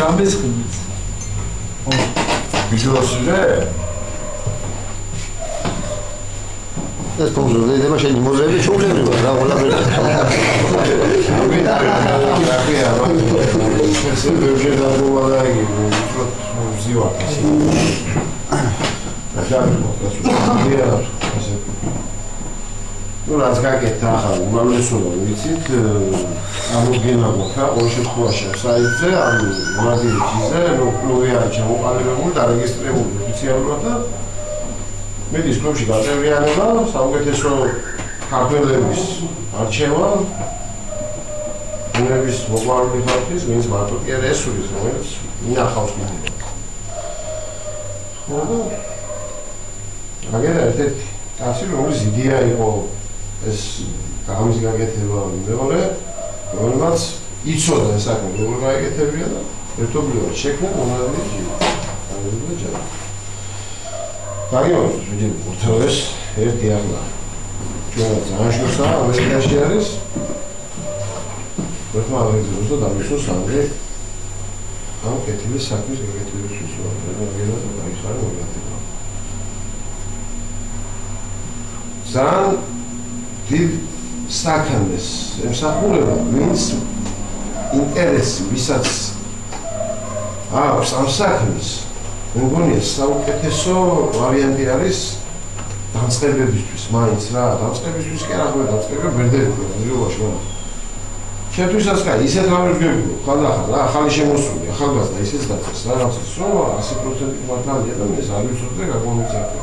ჯამბის ხმის. ბიჭოსზე ეს პოზიცია და მაშინ მოზები ჩულებრივა რა ყველაფერი. ეს ბევრი დაგუალა იგი უფრო მზივა ისე. Ну, раз გაკეთა ახლა უმრავლესობა ვიცით, ამოგენა მოხდა ორ შემთხვევაში საიტზე, ანუ მონადირეჭიზე, ნუკლეარი ჩამოყალიბებული, დარეგისტრირებული ოფიციალურად და მედის კლუბში გაწევრიანება, საუკეთესო ქართველების არჩევა, უნების მოყვარული ხალხის, ვინც მარტო კი არ ესურის, რომელიც ინახავს მიდია. ხო და აგერა ერთ-ერთი კაცი, რომლის იდეა იყო ეს გამის გაკეთება მეორე, რომელმაც იცოდა ეს საქმე როგორ გაეკეთებია და ერთობლივად შექმნა მონადირეჭი. დაგიმარჯვეთ ვიჯი ურთულეს ერთი ახლა ჩვენ ზანაშოსა ამერიკაში არის ვერმა აღიძროს და დამისვო სამი ამ კეთილი საქმის გაკეთებისთვის ვაგენა და გაიხარა მოგატება ზან დიდ საქმეს ემსახურება ვინც ინტერესი ვისაც აქვს ამ საქმის მეგონია საუკეთესო ვარიანტი არის დამწყებებისთვის მაინც რა დამწყებებისთვის კი არა ხოლმე დამწყებები ბერდერია მიღებაში მაგრამ ჩემთვისაც კაი ისეთ რამებს გეგმო ხალხა რა ახალი შემოსული ახალგაზრდა ისეც დაწეს რაღაცას რომ 100% მართალია და მე არ ვიცოდი გაგონიცაკო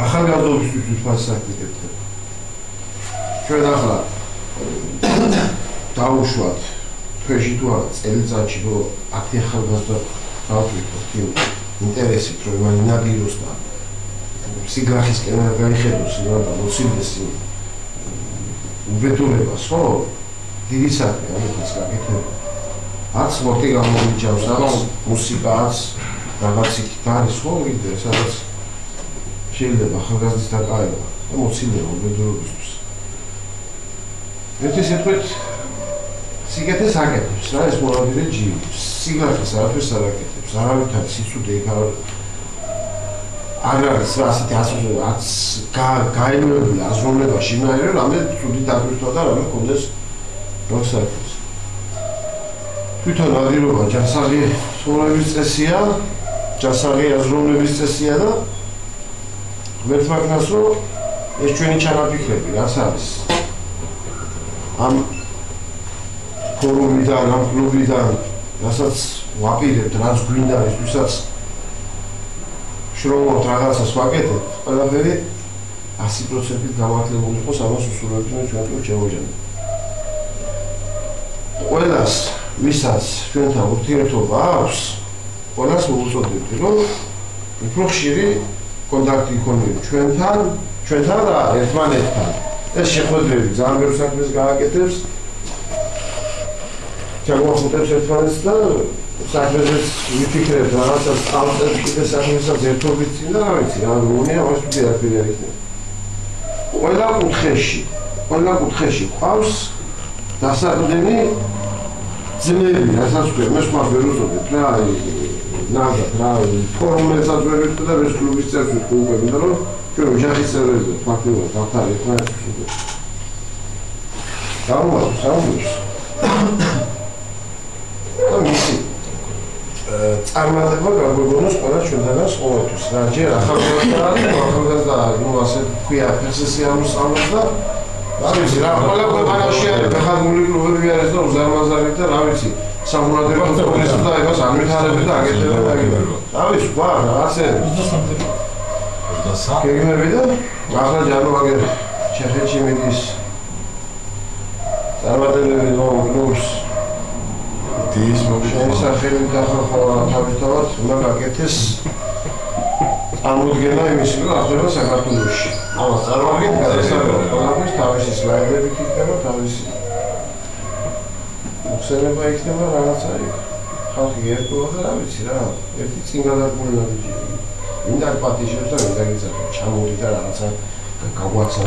ახალგაზრდობისთვის თვითონ საკითხები ჩვენ ახლა დაუშვათ თვეში თუ არა წელიწადში რომ აქ ახალგაზრდა დავთვითოთ იმ ინტერესით რომ მან ნადიროს და სიგრახისკენ არ გაიხედოს და მოცილდეს უბედურებას ხო დიდი საქმე ამას გაკეთება არც სპორტი გამოიჩავს არც მუსიკაც რაღაცით არის ხო ვიდრე სადაც შეიძლება ახალგაზრდის დაკავება და მოცილდება უბედურებისთვის ერთი სიტყვით სიგეთეს აკეთებს რა ეს მონადირეჭი სიგრახის არაფერს არ აკეთებს არავითარ სიცუძე იქ არ არის რა ასეთი არც გაიმეორებული აზროვნება შინაარია რამე ცუდი დაგვრჩა და რამე კონდეს როსაკის თვითონ ნადირობა ჯანსაღი ცხოვრების წესია ჯანსაღი აზროვნების წესია და ღმერთ მაგნას რომ ეს ჩვენი ჩანაფიქრები რას არის ამ ფორუმიდან, ამ კლუბიდან, რასაც ვაპირებთ, რაც გვინდა ისთვისაც შრომობთ რაღაცას ვაკეთებთ, ყველაფერი 100%-ით გამართლებული იყოს ამას უსურვებთ ჩვენ კლუბ შემოჯანა. ყველას, ვისაც ჩვენთან ურთიერთობა აქვს, ყველას მოვუწოდებთ, რომ უფრო ხშირი კონტაქტი იქონიო ჩვენთან და ერთმანეთთან. ეს შეხვედრები ძალიან ბევრ საქმეს გააკეთებს. ჩაგვახუტებს ერთმანეთს და საქმეზე ვიფიქრებთ რაღაცას ავწერთ კიდე საქმესაც ერთობით წინ და რა ვიცი რა გონია მას თუ არაფერი არ იქნება. ყველა კუთხეში ყავს დასაყრდენი ძმები, რასაც ქვია, მე სხვა ვერ უწოდებ რა ნახეთ რა ფორმულაცია ვერ და ეს კლუბის წევრი უკვე მინდა რომ ჩვენ ოჯახის წევრები ფაქტობრივად დავთარ ერთმანეთს ვუწოდებ. გამოვაქვს მისი წარმატება გაგვეგონოს ყველა ჩვენთანაც ყოველთვის. რა ჯერ ახალგაზრდა ნუ ასე ქვია ფესესიანოს ამბობს და რა ვიცი რა ყველა ქვეყანაში არის ფეხადმული კლუბები არის და უზარმაზარი და რა ვიცი სამონადირე პროგრესი და ეგას არ ვითარებს და აკეთებს და აკეთებს. რა ვიცი რა ასე 23 გეგმები და ახლა ჯანმაგერ ჩეხეთში მიდის წარმატებები ნოუს ის მოსახელი დახახვა თავისთავად უნდა გაკეთეს წარმოდგენა იმისი რომ ახლა საქართველოში ამას წარმოგიდგენთ გადასარევად ყველაფერს თავისი სლაიდები იქნება თავისი მოხსენება იქნება რაღაცა იქ ხალხი ერთოა და რა ვიცი რა ერთი წინ გადაგმოვლები მინდა პატიჟებს და მინდა გიზარდო ჩამოვიდა რაღაცა გაგვაცა